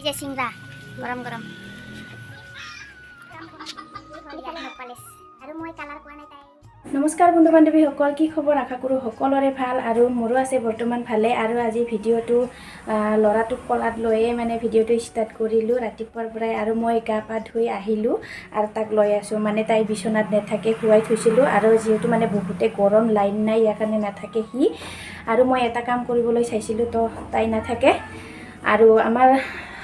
এই যে সিংড়া গৰম গৰম আৰু মই কালাৰ কোৱা নাই তাই। নমস্কাৰ বন্ধু বান্ধৱীসকল, কি খবৰ? আশা কৰোঁ সকলোৰে ভাল আৰু মোৰো আছে বৰ্তমান ভালে। আৰু আজি ভিডিঅ'টো ল'ৰাটোক কলাত লৈয়ে মানে ভিডিঅ'টো ষ্টাৰ্ট কৰিলোঁ ৰাতিপুৱাৰ পৰাই। আৰু মই গা পা ধুই আহিলোঁ আৰু তাক লৈ আছোঁ, মানে তাই বিচনাত নাথাকে, শুৱাই থৈছিলোঁ। আৰু যিহেতু মানে বহুতে গৰম, লাইন নাই, ইয়াৰ কাৰণে নাথাকে সি। আৰু মই এটা কাম কৰিবলৈ চাইছিলোঁ, তো তাই নাথাকে। আৰু আমাৰ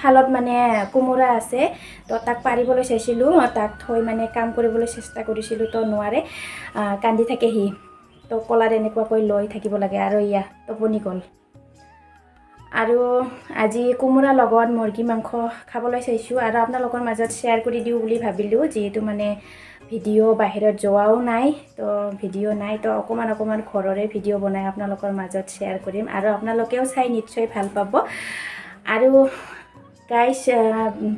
শালত মানে কোমোৰা আছে, তো তাক পাৰিবলৈ চাইছিলোঁ, তাক থৈ মানে কাম কৰিবলৈ চেষ্টা কৰিছিলোঁ, তো নোৱাৰে, কান্দি থাকে সি। তো কলাত এনেকুৱাকৈ লৈ থাকিব লাগে। আৰু ইয়া টোপনি গ'ল। আৰু আজি কোমোৰা লগত মুৰ্গী মাংস খাবলৈ চাইছোঁ আৰু আপোনালোকৰ মাজত শ্বেয়াৰ কৰি দিওঁ বুলি ভাবিলোঁ, যিহেতু মানে ভিডিঅ' বাহিৰত যোৱাও নাই, তো ভিডিঅ' নাই, তো অকণমান ঘৰৰে ভিডিঅ' বনাই আপোনালোকৰ মাজত শ্বেয়াৰ কৰিম আৰু আপোনালোকেও চাই নিশ্চয় ভাল পাব। আৰু গাইজ,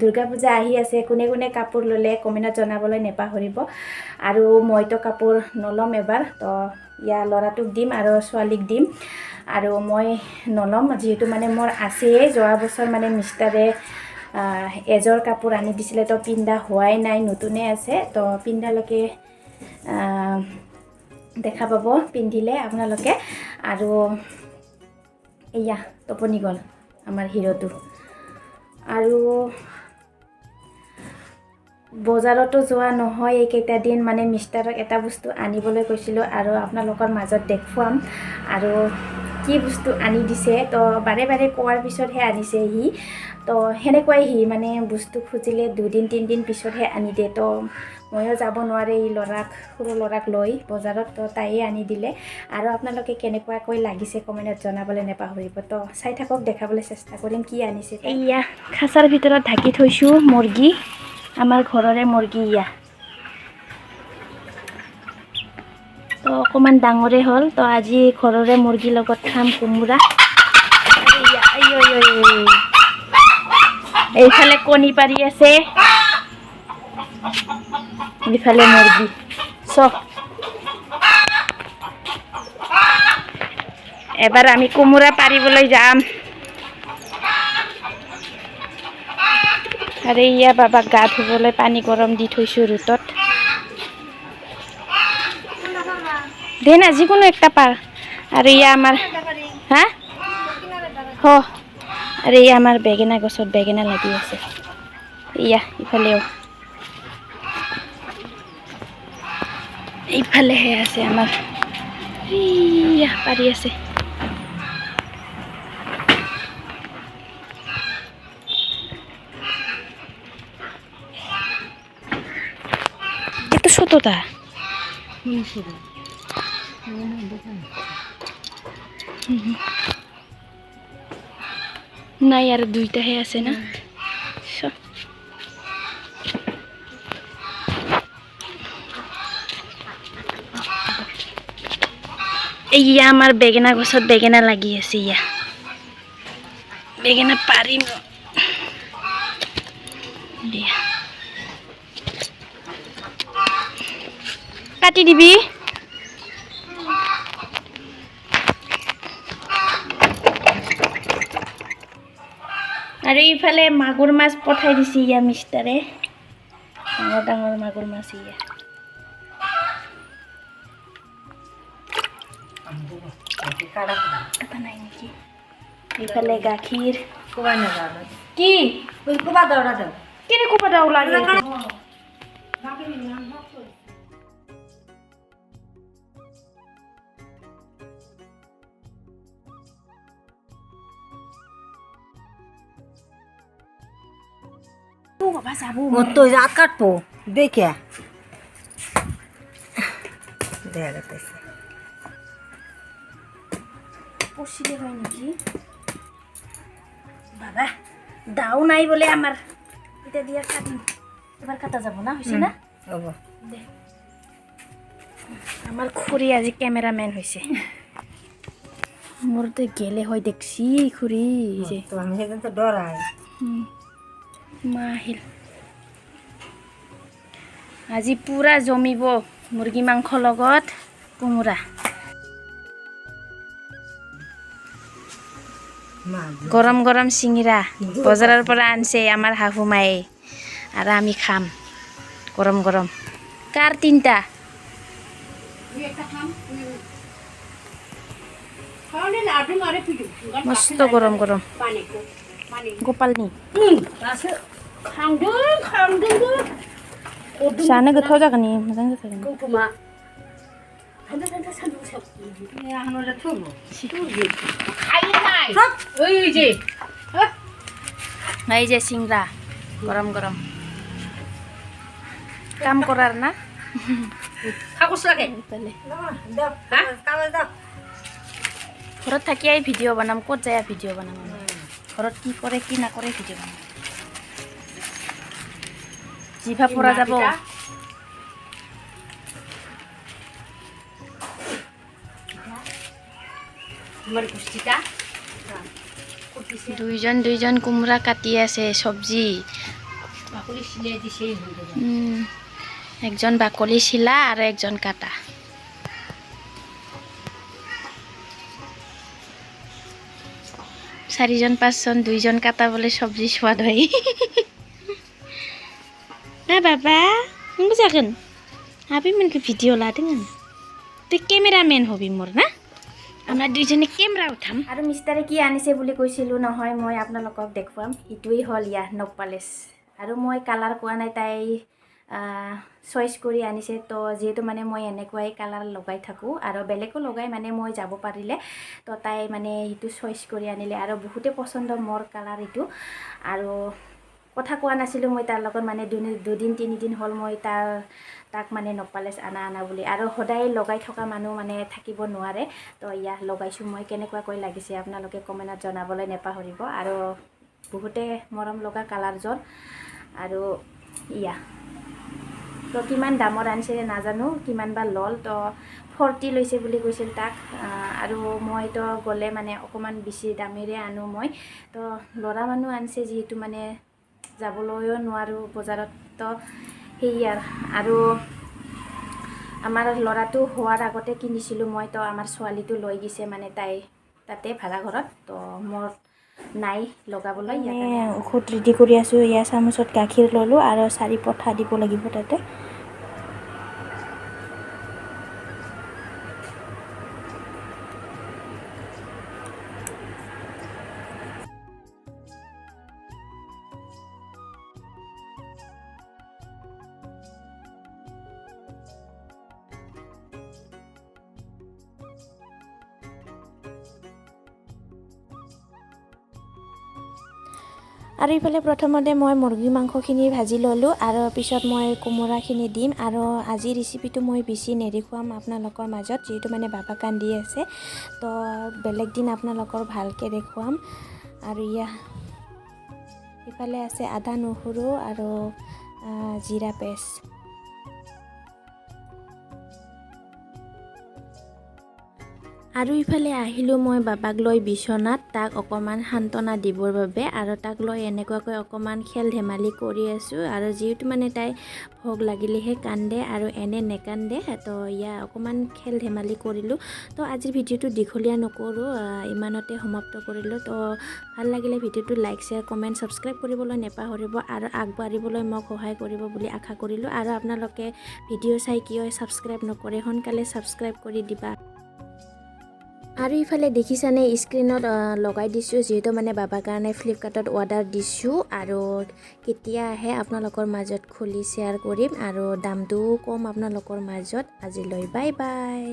দুৰ্গা পূজা আহি আছে, কোনে কোনে কাপোৰ ল'লে কমেণ্টত জনাবলৈ নাপাহৰিব। আৰু মইতো কাপোৰ নল'ম এবাৰ, তো ইয়াৰ ল'ৰাটোক দিম আৰু ছোৱালীক দিম। আৰু মই নল'ম, যিহেতু মানে মোৰ আছেই, যোৱা বছৰ মানে মিষ্টাৰে এযোৰ কাপোৰ আনি দিছিলে, তো পিন্ধা হোৱাই নাই, নতুনে আছে। তো পিন্ধালৈকে দেখা পাব পিন্ধিলে আপোনালোকে। আৰু এয়া টোপনি গ'ল আমাৰ হিৰ'টো। আৰু বজাৰতো যোৱা নহয় এইকেইটা দিন, মানে মিষ্টাৰক এটা বস্তু আনিবলৈ কৈছিলোঁ আৰু আপোনালোকৰ মাজত দেখুৱাম। আৰু কি বস্তু আনি দিছে, তো বাৰে বাৰে কোৱাৰ পিছতহে আনিছে সি। তো সেনেকুৱাই সি, মানে বস্তু খুজিলে 2-3 দিন পিছতহে আনি দিয়ে। তো ময়ো যাব নোৱাৰে এই সৰু ল'ৰাক লৈ বজাৰত, তো তাইয়ে আনি দিলে। আৰু আপোনালোকে কেনেকুৱাকৈ লাগিছে কমেণ্টত জনাবলৈ নাপাহৰিব। তো চাই থাকক, দেখাবলৈ চেষ্টা কৰিম কি আনিছে। এয়া খাঁচাৰ ভিতৰত ঢাকি থৈছোঁ মুৰ্গী, আমাৰ ঘৰৰে মুৰ্গী। ইয়া তো অকণমান ডাঙৰে হ'ল, তো আজি ঘৰৰে মুৰ্গীৰ লগত খাম কোমোৰা। এইফালে কণী পাৰি আছে, ইফালে মুৰ্গী। এবাৰ আমি কোমোৰা পাৰিবলৈ যাম। আৰু ইয়া বাবাক গা ধুবলৈ পানী গৰম দি থৈছোঁ ৰুটত। দে না, যিকোনো একটা পাৰ। আৰু ইয়া আমাৰ আৰু ইয়া আমাৰ বেঙেনা গছত বেঙেনা লাগি আছে। ইয়া ইফালেও, এইফালেহে আছে আমাৰ, ইয়া পাৰি আছে। এত ছোটটা নাই, আৰ দুইটাহে আছে না। ইয়া আমাৰ বেঙেনা গছত বেঙেনা লাগি আছে। ইয়া বেঙেনা পাৰিম, কাটি দিবি। আৰু ইফালে মাগুৰ মাছ পঠাই দিছে ইয়া মিষ্টাৰে, ডাঙৰ ডাঙৰ মাগুৰ মাছ। ইয়া নাই নেকি? ইফালে গাখীৰ। কি কেনে কোপা দাও লাগে? তো রাত কাটবো দেখে দেখা যাচ্ছে পচিলে হয় নাকি? বাবা দাও নাই বলে আমার, এটা দিয়া কাটিম, এবার কাটা যাব না, হয়েছে না? দে, আমার খুড়ি আজি ক্যামেরাম্যান হয়েছে। মোর তো গেলে হয় দেখছি খুড়ি যে তো আমি সেদিন তো ডরাই। মা আহিল। আজি পুরা জমিব মুরগি মাংস লগত কোমোরা। গৰম গৰম চিঙিৰা বজাৰৰ পৰা আনছে আমাৰ শাহু মায়ে আৰু আমি খাম গৰম গৰম কাৰ তিনটা মস্ত গৰম গৰম গোপাল নি जानो गोथाव जागोन नि मोजां जाथारगोन এই যে সিংড়া গরম গরম কাম করার না ঘৰত থাকিয়াই ভিডিঅ' বনাম ক'ত যায় ভিডিঅ' বনাম ঘৰত কি কৰে কি নকৰে ভিডিঅ' বনাম জিভা পৰা যাব দুইজন কোমৰা কাটি আছে চব্জি একজন বাকলি চিলা আৰু একজন কাটা চাৰিজন পাঁচজন দুইজন কাটা বলে চব্জি সোৱাদ হয় না বাবা नोंबो जागोन आबै मोनखौ भिडिअ लादों তুই কেমেৰামেন হবি মোৰ না আমাৰ দুইজনে কেমেৰা উঠাম আৰু মিষ্টাৰে কি আনিছে বুলি কৈছিলো নহয় মই আপোনালোকক দেখুৱাম ইটোই হল ইয়া নখ পালিশ আৰু মই কালাৰ কোৱা নাই তাই চইচ কৰি আনিছে তো যেহেতু মানে মই এনেকুৱাই কালাৰ লগাই থাকোঁ আৰু বেলেগো লগাই মানে মই যাব পাৰিলে তো তাই মানে ইটো চইচ কৰি আনিলে আৰু বহুতে পছন্দ মোৰ কালাৰ ইটো আৰু কথা কোৱা নাছিলোঁ মই তাৰ লগত মানে দুদিন তিনিদিন হ'ল মই তাক মানে নখ পালিশ আনা বুলি আৰু সদায় লগাই থকা মানুহ মানে থাকিব নোৱাৰে তো ইয়া লগাইছোঁ মই কেনেকুৱাকৈ লাগিছে আপোনালোকে কমেণ্টত জনাবলৈ নেপাহৰিব আৰু বহুতে মৰম লগা কালাৰজন আৰু ইয়া তো কিমান দামৰ আনিছে নাজানো কিমান বা লল তো 40 লৈছে বুলি কৈছিল তাক আৰু মই তো গ'লে মানে অকমান বেছি দামেৰে আনো মই তো ল'ৰা মানুহ আনিছে যিহেতু মানে যাবলৈও নোৱাৰোঁ বজাৰত তো সেয়াৰ আৰু আমাৰ ল'ৰাটো হোৱাৰ আগতে কিনিছিলোঁ মই তো আমাৰ ছোৱালীটো লৈ গৈছে মানে তাই তাতে ভাড়া ঘৰত তো মোৰ নাই লগাবলৈ ঔষধ ৰেডি কৰি আছোঁ ইয়াৰ চামুচত গাখীৰ ল'লোঁ আৰু 4 পঠা দিব লাগিব তাতে আৰু ইফালে প্ৰথমতে মই মুৰ্গী মাংসখিনি ভাজি ল'লোঁ আৰু পিছত মই কোমোৰাখিনি দিম আৰু আজি ৰেচিপিটো মই বেছি নেদেখুৱাম আপোনালোকৰ মাজত যিহেতু মানে বাবা কান্দি আছে তো বেলেগ দিন আপোনালোকৰ ভালকৈ দেখুৱাম আৰু ইফালে আছে আদা নহৰু আৰু জিৰা পেষ্ট আৰু ইফালে আহিলোঁ মই বাবাক লৈ বিছনাত তাক অকমান সান্তনা দিবৰ বাবে আৰু তাক লৈ এনেকুৱাকৈ অকমান খেল ধেমালি কৰি আছোঁ আৰু যিহেতু মানে তাই ভোক লাগিলেহে কান্দে আৰু এনে নেকান্দে তো অকমান খেল ধেমালি কৰিলোঁ তো আজিৰ ভিডিঅ'টো দীঘলীয়া নকৰোঁ ইমানতে সমাপ্ত কৰিলোঁ তো ভাল লাগিলে ভিডিঅ'টো লাইক শ্বেয়াৰ কমেণ্ট ছাবস্ক্ৰাইব কৰিবলৈ নেপাহৰিব আৰু আগবাঢ়িবলৈ মোক সহায় কৰিব বুলি আশা কৰিলোঁ আৰু আপোনালোকে ভিডিঅ' চাই কিয় ছাবস্ক্ৰাইব নকৰে সোনকালে ছাবস্ক্ৰাইব কৰি দিবা আৰু ইফালে দেখিছানে স্ক্ৰীনত লগাই দিছোঁ যিহেতু মানে বাবাৰ কাৰণে ফ্লিপকাৰ্টত অৰ্ডাৰ দিছোঁ আৰু কেতিয়া আহে আপোনালোকৰ মাজত খুলি শ্বেয়াৰ কৰিম আৰু দামটোও কম আপোনালোকৰ মাজত আজিলৈ বাই বাই